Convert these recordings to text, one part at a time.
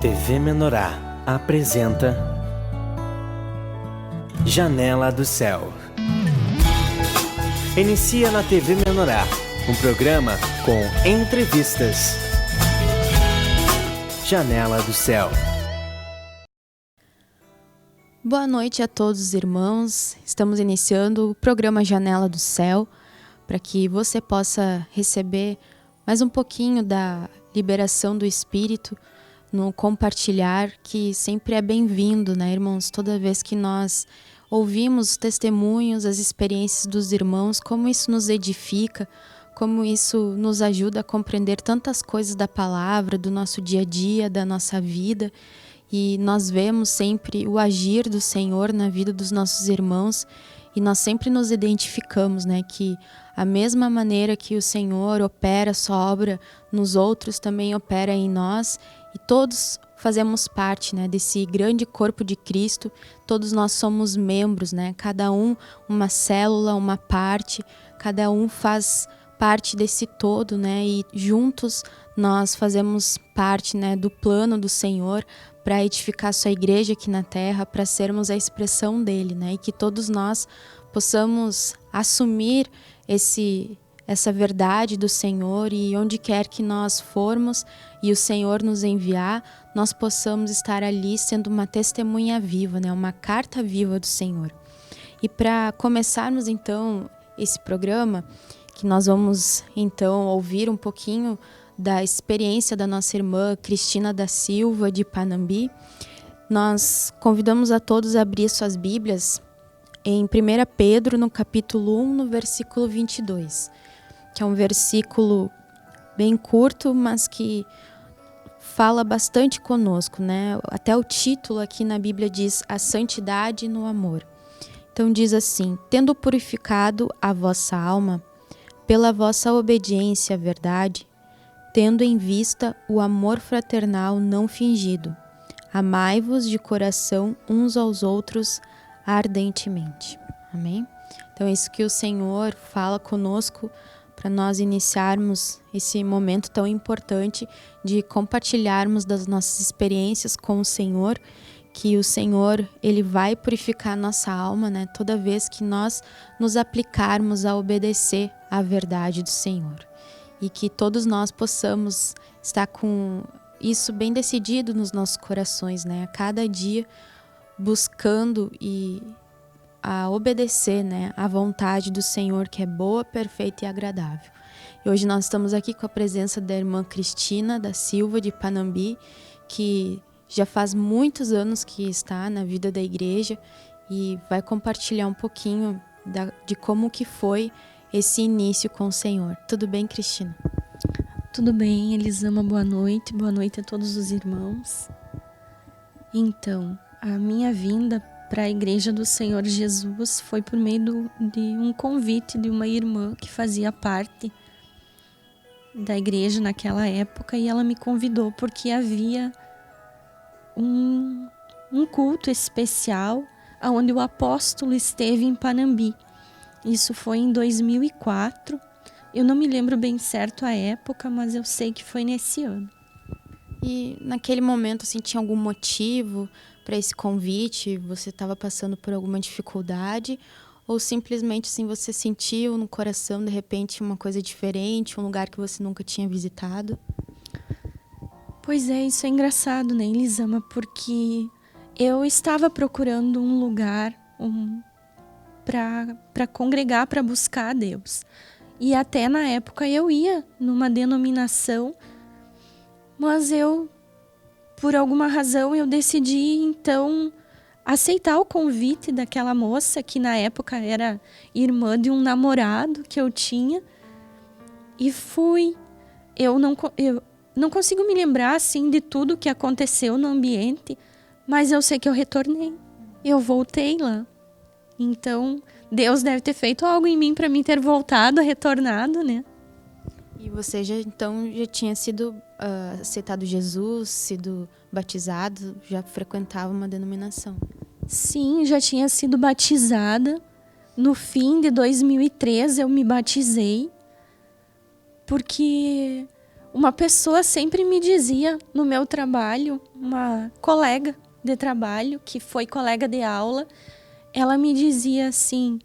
TV Menorá apresenta Janela do Céu. Inicia na TV Menorá, um programa com entrevistas. Janela do Céu. Boa noite a todos os irmãos. Estamos iniciando o programa Janela do Céu para que você possa receber mais um pouquinho da liberação do Espírito no compartilhar, que sempre é bem-vindo, né, irmãos? Toda vez que nós ouvimos os testemunhos, as experiências dos irmãos, como isso nos edifica, como isso nos ajuda a compreender tantas coisas da palavra, do nosso dia a dia, da nossa vida. E nós vemos sempre o agir do Senhor na vida dos nossos irmãos e nós sempre nos identificamos, né, que a mesma maneira que o Senhor opera sua obra nos outros, também opera em nós, e todos fazemos parte, né, desse grande corpo de Cristo. Todos nós somos membros, né, cada um uma célula, uma parte, cada um faz parte desse todo, né, e juntos nós fazemos parte, né, do plano do Senhor para edificar sua igreja aqui na terra, para sermos a expressão dele, né, e que todos nós possamos assumir essa verdade do Senhor, e onde quer que nós formos e o Senhor nos enviar, nós possamos estar ali sendo uma testemunha viva, né, uma carta viva do Senhor. E para começarmos então esse programa, que nós vamos então ouvir um pouquinho da experiência da nossa irmã Cristina da Silva, de Panambi, nós convidamos a todos a abrir suas Bíblias em 1 Pedro, no capítulo 1, no versículo 22, que é um versículo bem curto, mas que fala bastante conosco, né? Até o título aqui na Bíblia diz: a santidade no amor. Então diz assim: tendo purificado a vossa alma pela vossa obediência à verdade, tendo em vista o amor fraternal não fingido, amai-vos de coração uns aos outros ardentemente. Amém? Então é isso que o Senhor fala conosco para nós iniciarmos esse momento tão importante de compartilharmos das nossas experiências com o Senhor, que o Senhor, ele vai purificar nossa alma, né, toda vez que nós nos aplicarmos a obedecer à verdade do Senhor. E que todos nós possamos estar com isso bem decidido nos nossos corações, né, a cada dia buscando e a obedecer, né, à vontade do Senhor, que é boa, perfeita e agradável. E hoje nós estamos aqui com a presença da irmã Cristina da Silva, de Panambi, que já faz muitos anos que está na vida da igreja e vai compartilhar um pouquinho de como que foi esse início com o Senhor. Tudo bem, Cristina? Tudo bem, Elisama, boa noite a todos os irmãos. Então, a minha vinda para a Igreja do Senhor Jesus foi por meio de um convite de uma irmã que fazia parte da igreja naquela época, e ela me convidou porque havia um culto especial onde o apóstolo esteve em Panambi. Isso foi em 2004. Eu não me lembro bem certo a época, mas eu sei que foi nesse ano. E naquele momento, assim, tinha algum motivo para esse convite? Você estava passando por alguma dificuldade? Ou simplesmente, assim, você sentiu no coração, de repente, uma coisa diferente, um lugar que você nunca tinha visitado? Pois é, isso é engraçado, né, Elisama? Porque eu estava procurando um lugar para congregar, para buscar a Deus. E até na época eu ia numa denominação, mas por alguma razão, eu decidi, então, aceitar o convite daquela moça, que na época era irmã de um namorado que eu tinha, e fui. Eu não consigo me lembrar, assim, de tudo que aconteceu no ambiente, mas eu sei que eu retornei. Eu voltei lá. Então, Deus deve ter feito algo em mim para mim ter voltado, retornado, né? E você já tinha sido aceitado Jesus, sido batizado, já frequentava uma denominação? Sim, já tinha sido batizada. No fim de 2013 eu me batizei, porque uma pessoa sempre me dizia no meu trabalho, uma colega de trabalho, que foi colega de aula, ela me dizia assim,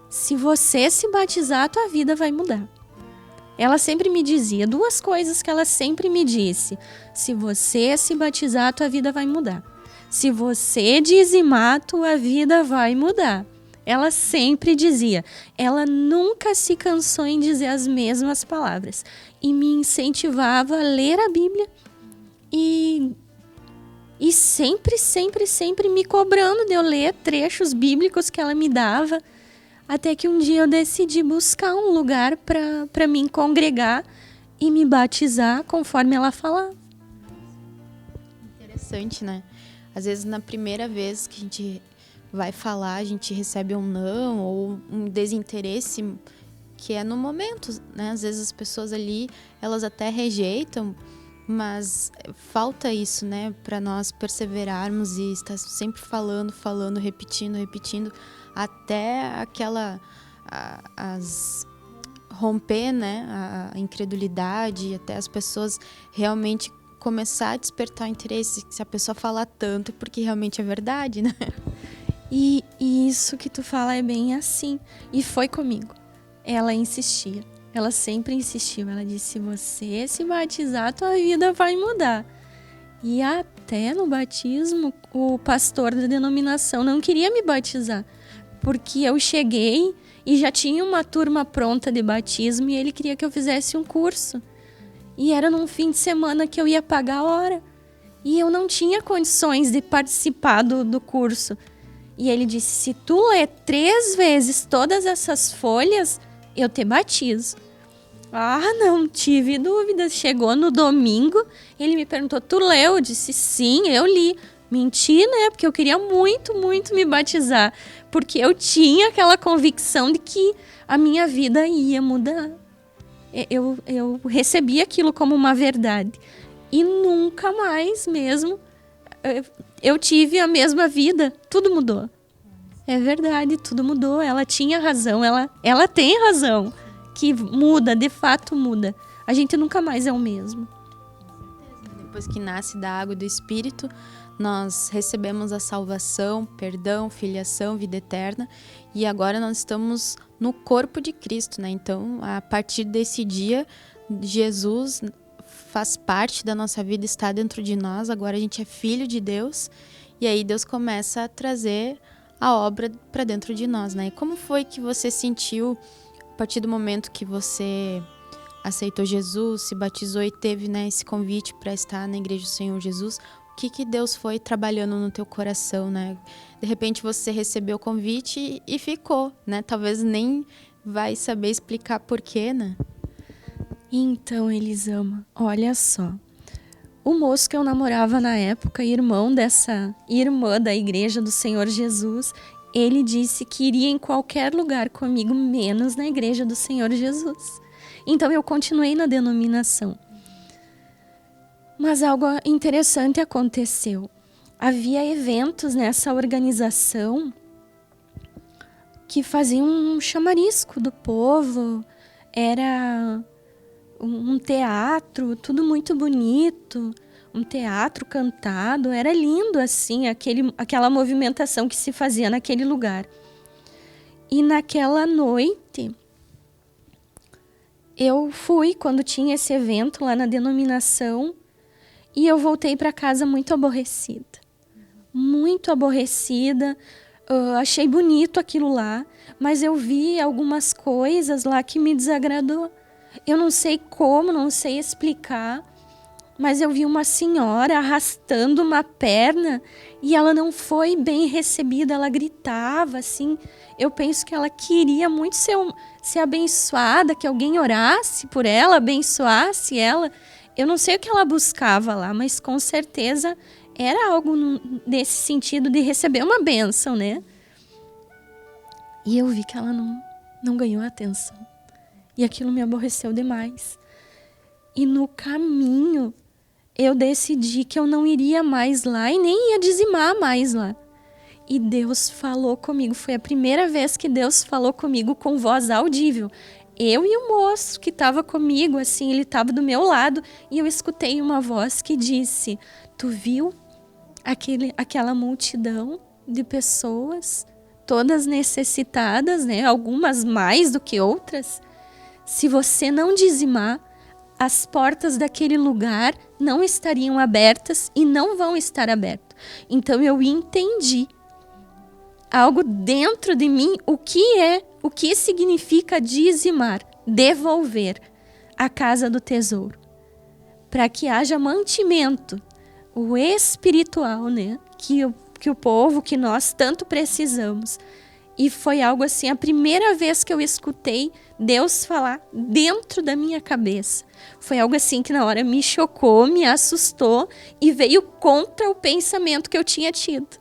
se você se batizar, a tua vida vai mudar. Ela sempre me dizia 2 coisas que ela sempre me disse. Se você se batizar, a tua vida vai mudar. Se você dizimar, a tua vida vai mudar. Ela sempre dizia. Ela nunca se cansou em dizer as mesmas palavras. E me incentivava a ler a Bíblia. E sempre me cobrando de eu ler trechos bíblicos que ela me dava. Até que um dia eu decidi buscar um lugar para me congregar e me batizar conforme ela falava. Interessante, né? Às vezes, na primeira vez que a gente vai falar, a gente recebe um não ou um desinteresse que é no momento, né? Às vezes as pessoas ali, elas até rejeitam, mas falta isso, né? Para nós perseverarmos e estar sempre falando, repetindo, até aquela romper, né, a incredulidade, até as pessoas realmente começar a despertar interesse. Se a pessoa falar tanto, porque realmente é verdade, né? E isso que tu fala é bem assim. E foi comigo. Ela insistia. Ela sempre insistiu. Ela disse, se você se batizar, tua vida vai mudar. E até no batismo, o pastor da denominação não queria me batizar. Porque eu cheguei e já tinha uma turma pronta de batismo e ele queria que eu fizesse um curso. E era num fim de semana que eu ia pagar a hora. E eu não tinha condições de participar do curso. E ele disse, se tu ler 3 vezes todas essas folhas, eu te batizo. Ah, não tive dúvidas. Chegou no domingo, ele me perguntou, tu leu? Eu disse, sim, eu li. Menti, né? Porque eu queria muito me batizar. Porque eu tinha aquela convicção de que a minha vida ia mudar. Eu recebi aquilo como uma verdade. E nunca mais mesmo eu tive a mesma vida. Tudo mudou. É verdade, tudo mudou. Ela tinha razão, ela tem razão. Que muda, de fato muda. A gente nunca mais é o mesmo. Depois que nasce da água e do Espírito, nós recebemos a salvação, perdão, filiação, vida eterna. E agora nós estamos no corpo de Cristo, né? Então, a partir desse dia, Jesus faz parte da nossa vida, está dentro de nós. Agora a gente é filho de Deus. E aí Deus começa a trazer a obra para dentro de nós, né? E como foi que você sentiu a partir do momento que você aceitou Jesus, se batizou e teve, né, esse convite para estar na Igreja do Senhor Jesus? O que Deus foi trabalhando no teu coração, né? De repente você recebeu o convite e ficou, né? Talvez nem vai saber explicar porquê, né? Então, Elisama, olha só. O moço que eu namorava na época, irmão dessa irmã da Igreja do Senhor Jesus, ele disse que iria em qualquer lugar comigo, menos na Igreja do Senhor Jesus. Então eu continuei na denominação. Mas algo interessante aconteceu. Havia eventos nessa organização que faziam um chamarisco do povo. Era um teatro, tudo muito bonito. Um teatro cantado. Era lindo, assim, aquela movimentação que se fazia naquele lugar. E naquela noite, eu fui, quando tinha esse evento lá na denominação, e eu voltei para casa muito aborrecida. Muito aborrecida. Achei bonito aquilo lá, mas eu vi algumas coisas lá que me desagradou. Eu não sei como, não sei explicar, mas eu vi uma senhora arrastando uma perna e ela não foi bem recebida, ela gritava assim. Eu penso que ela queria muito ser abençoada, que alguém orasse por ela, abençoasse ela. Eu não sei o que ela buscava lá, mas com certeza era algo nesse sentido de receber uma bênção, né? E eu vi que ela não ganhou atenção. E aquilo me aborreceu demais. E no caminho, eu decidi que eu não iria mais lá e nem ia dizimar mais lá. E Deus falou comigo. Foi a primeira vez que Deus falou comigo com voz audível. eu e o moço que estava comigo, assim, ele estava do meu lado, e eu escutei uma voz que disse: tu viu aquela multidão de pessoas, todas necessitadas, né? Algumas mais do que outras? Se você não dizimar, as portas daquele lugar não estariam abertas e não vão estar abertas. Então eu entendi algo dentro de mim, o que significa dizimar, devolver a casa do tesouro, para que haja mantimento, o espiritual, né? Que o povo, que nós tanto precisamos. E foi algo assim, a primeira vez que eu escutei Deus falar dentro da minha cabeça. Foi algo assim que na hora me chocou, me assustou e veio contra o pensamento que eu tinha tido.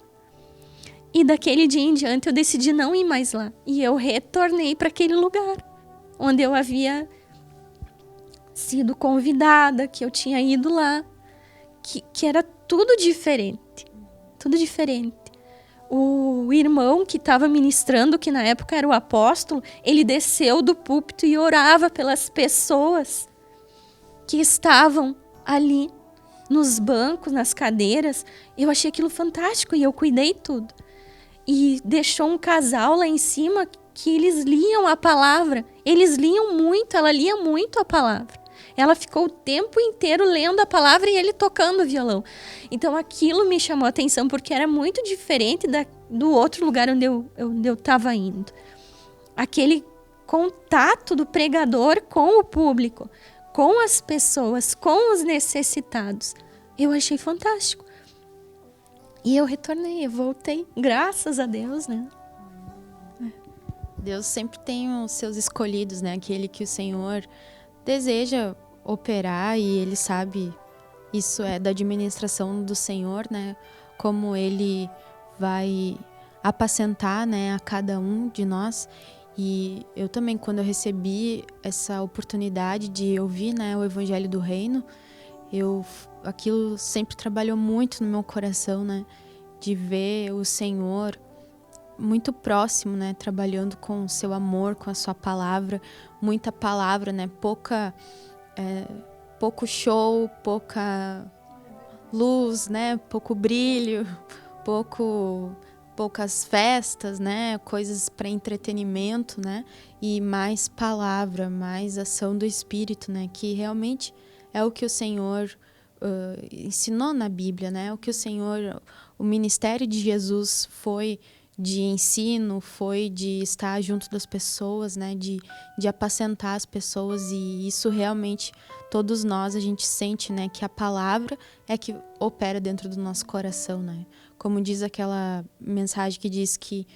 E daquele dia em diante eu decidi não ir mais lá. E eu retornei para aquele lugar onde eu havia sido convidada, que eu tinha ido lá. Que era tudo diferente. Tudo diferente. O irmão que estava ministrando, que na época era o apóstolo, ele desceu do púlpito e orava pelas pessoas que estavam ali nos bancos, nas cadeiras. Eu achei aquilo fantástico e eu cuidei tudo. E deixou um casal lá em cima que eles liam a palavra. Eles liam muito, ela lia muito a palavra. Ela ficou o tempo inteiro lendo a palavra e ele tocando o violão. Então aquilo me chamou a atenção porque era muito diferente do outro lugar onde eu estava indo. Aquele contato do pregador com o público, com as pessoas, com os necessitados. Eu achei fantástico. E eu retornei, eu voltei. Graças a Deus, né? Deus sempre tem os seus escolhidos, né? Aquele que o Senhor deseja operar e Ele sabe, isso é da administração do Senhor, né? Como Ele vai apacentar, né, a cada um de nós. E eu também, quando eu recebi essa oportunidade de ouvir, né, o Evangelho do Reino, aquilo sempre trabalhou muito no meu coração, né? De ver o Senhor muito próximo, né? Trabalhando com o seu amor, com a sua palavra. Muita palavra, né? Pouco show, pouca luz, né? Pouco brilho, poucas festas, né? Coisas para entretenimento, né? E mais palavra, mais ação do Espírito, né? Que realmente é o que o Senhor ensinou na Bíblia, né? O ministério de Jesus foi de ensino, foi de estar junto das pessoas, né? De apacentar as pessoas, e isso realmente todos nós a gente sente, né? Que a palavra é que opera dentro do nosso coração, né? Como diz aquela mensagem que diz que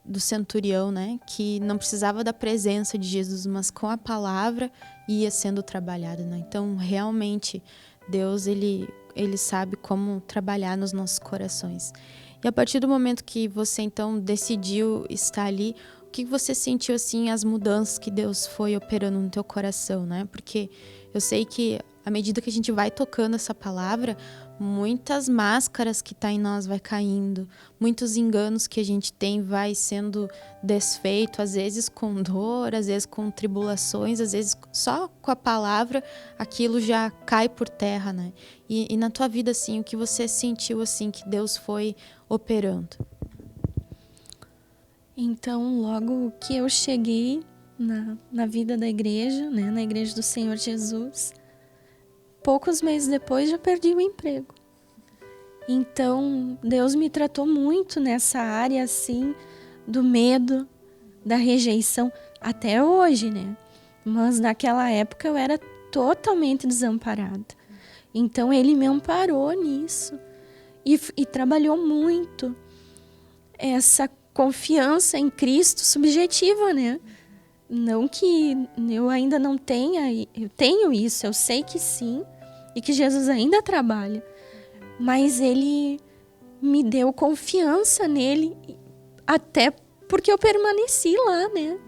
do centurião, né? Que não precisava da presença de Jesus, mas com a palavra ia sendo trabalhado, né? Então, realmente, Deus, ele sabe como trabalhar nos nossos corações. E a partir do momento que você, então, decidiu estar ali, o que você sentiu, assim, as mudanças que Deus foi operando no teu coração, né? Porque eu sei que, à medida que a gente vai tocando essa palavra, muitas máscaras que tá em nós vai caindo, muitos enganos que a gente tem vai sendo desfeito, às vezes com dor, às vezes com tribulações, às vezes só com a palavra aquilo já cai por terra, né? E na tua vida, assim, o que você sentiu, assim, que Deus foi operando? Então, logo que eu cheguei na vida da igreja, né, na igreja do Senhor Jesus, poucos meses depois já perdi o emprego. Então, Deus me tratou muito nessa área, assim, do medo, da rejeição, até hoje, né? Mas naquela época eu era totalmente desamparada. Então, Ele me amparou nisso e trabalhou muito essa confiança em Cristo subjetiva, né? Não que eu ainda não tenha, eu tenho isso, eu sei que sim, e que Jesus ainda trabalha, mas Ele me deu confiança nele, até porque eu permaneci lá, né?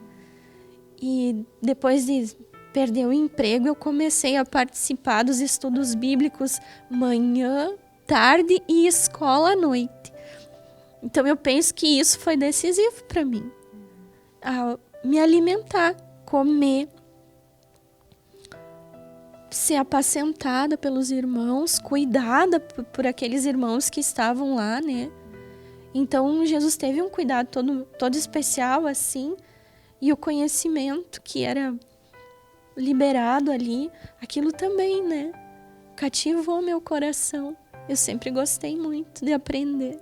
E depois de perder o emprego, eu comecei a participar dos estudos bíblicos manhã, tarde e escola à noite. Então eu penso que isso foi decisivo para mim, me alimentar comer, ser apacentada pelos irmãos, cuidada por aqueles irmãos que estavam lá, né? Então, Jesus teve um cuidado todo especial, assim, e o conhecimento que era liberado ali, aquilo também, né? Cativou meu coração. Eu sempre gostei muito de aprender,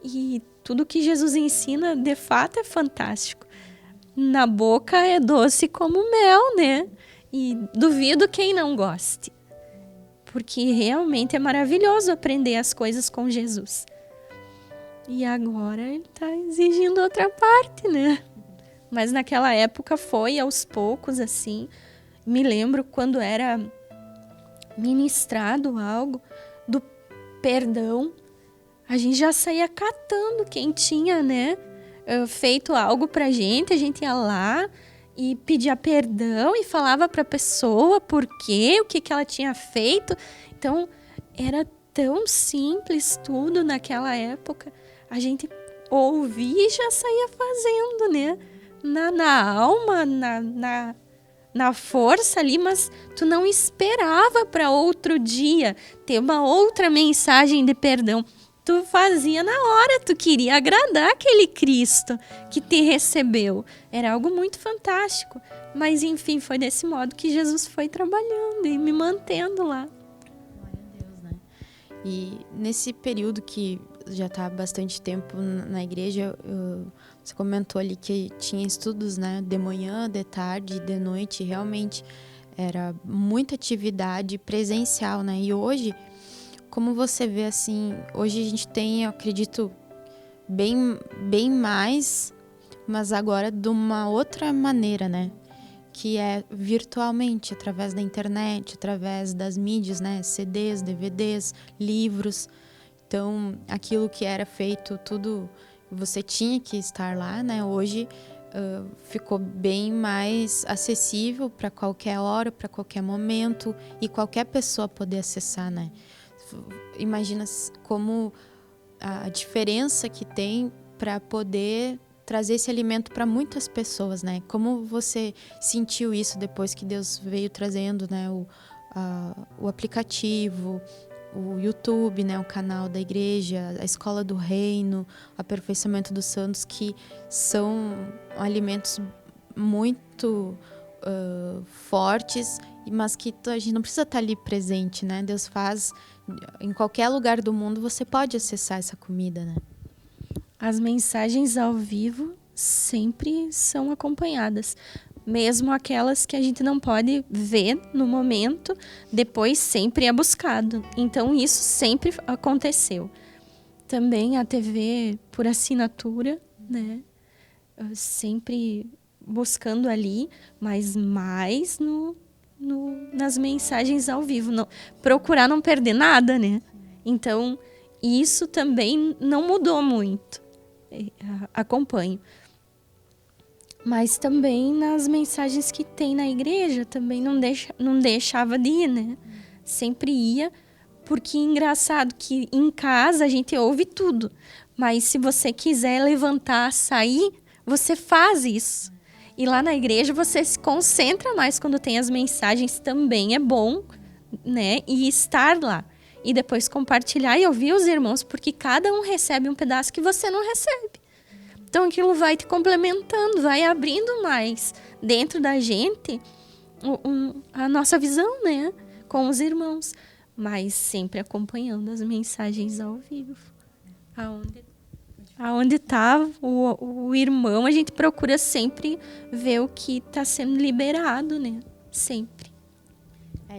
e tudo que Jesus ensina, de fato, é fantástico. Na boca é doce como mel, né? E duvido quem não goste. Porque realmente é maravilhoso aprender as coisas com Jesus. E agora ele está exigindo outra parte, né? Mas naquela época foi aos poucos, assim. Me lembro quando era ministrado algo do perdão, a gente já saía catando quem tinha, né, feito algo pra gente, a gente ia lá e pedia perdão e falava pra pessoa por quê, o que ela tinha feito. Então, era tão simples tudo naquela época. A gente ouvia e já saía fazendo, né? Na alma, na força ali, mas tu não esperava para outro dia ter uma outra mensagem de perdão. Tu fazia na hora, tu queria agradar aquele Cristo que te recebeu. Era algo muito fantástico. Mas, enfim, foi desse modo que Jesus foi trabalhando e me mantendo lá. Glória a Deus, né? E nesse período que já está há bastante tempo na igreja, você comentou ali que tinha estudos, né, de manhã, de tarde, de noite. Realmente era muita atividade presencial, né? E hoje, como você vê, assim, hoje a gente tem, eu acredito, bem mais, mas agora de uma outra maneira, né? Que é virtualmente, através da internet, através das mídias, né? CDs, DVDs, livros. Então, aquilo que era feito, tudo, você tinha que estar lá, né? Hoje ficou bem mais acessível para qualquer hora, para qualquer momento, e qualquer pessoa poder acessar, né? Imagina como a diferença que tem para poder trazer esse alimento para muitas pessoas, né? Como você sentiu isso depois que Deus veio trazendo, né, o aplicativo, o YouTube, né, o canal da igreja, a Escola do Reino, o Aperfeiçoamento dos Santos, que são alimentos muito fortes, mas que a gente não precisa estar ali presente, né? Deus faz em qualquer lugar do mundo, você pode acessar essa comida, né? As mensagens ao vivo sempre são acompanhadas. Mesmo aquelas que a gente não pode ver no momento, depois sempre é buscado. Então, isso sempre aconteceu. Também a TV por assinatura, né? Sempre buscando ali, mas mais nas mensagens ao vivo. Não, procurar não perder nada, né? Então, isso também não mudou muito. Acompanho. Mas também nas mensagens que tem na igreja, também não deixava de ir, né? Sempre ia, porque engraçado que em casa a gente ouve tudo. Mas se você quiser levantar, sair, você faz isso. E lá na igreja você se concentra mais quando tem as mensagens, também é bom, né? E estar lá. E depois compartilhar e ouvir os irmãos, porque cada um recebe um pedaço que você não recebe. Então aquilo vai te complementando, vai abrindo mais dentro da gente a nossa visão, né? Com os irmãos. Mas sempre acompanhando as mensagens ao vivo. Aonde está o irmão, a gente procura sempre ver o que está sendo liberado, né? Sempre.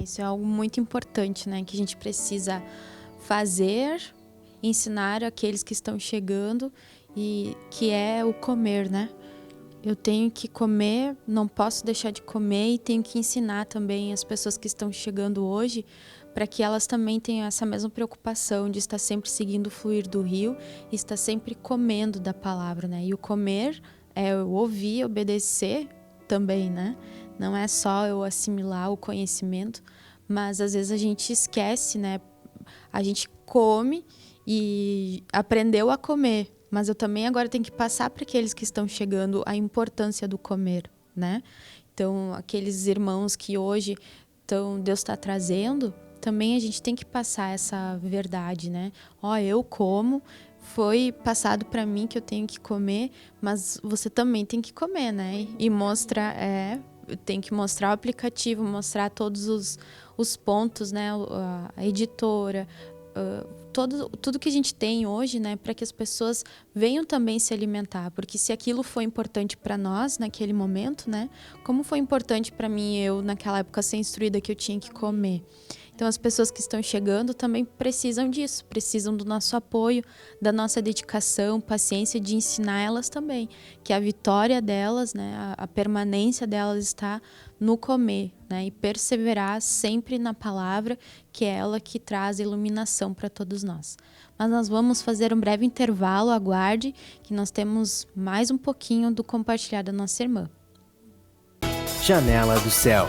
Isso é algo muito importante, né? Que a gente precisa fazer, ensinar aqueles que estão chegando, e que é o comer, né? Eu tenho que comer, não posso deixar de comer, e tenho que ensinar também as pessoas que estão chegando hoje, para que elas também tenham essa mesma preocupação de estar sempre seguindo o fluir do rio e estar sempre comendo da palavra, né? E o comer é eu ouvir, obedecer também, né? Não é só eu assimilar o conhecimento, mas às vezes a gente esquece, né? A gente come e aprendeu a comer, mas eu também agora tenho que passar para aqueles que estão chegando a importância do comer, né? Então, aqueles irmãos que hoje Deus está trazendo, também a gente tem que passar essa verdade, né? Eu como, foi passado para mim que eu tenho que comer, mas você também tem que comer, né? E mostrar, tem que mostrar o aplicativo, mostrar todos os pontos, né? A editora, tudo que a gente tem hoje, né? Para que as pessoas venham também se alimentar, porque se aquilo foi importante para nós naquele momento, né? Como foi importante para mim, eu naquela época ser instruída que eu tinha que comer. Então, as pessoas que estão chegando também precisam disso, precisam do nosso apoio, da nossa dedicação, paciência de ensinar elas também, que a vitória delas, né, a permanência delas está no comer, né, e perseverar sempre na palavra, que é ela que traz iluminação para todos nós. Mas nós vamos fazer um breve intervalo, aguarde, que nós temos mais um pouquinho do compartilhar da nossa irmã. Janela do Céu.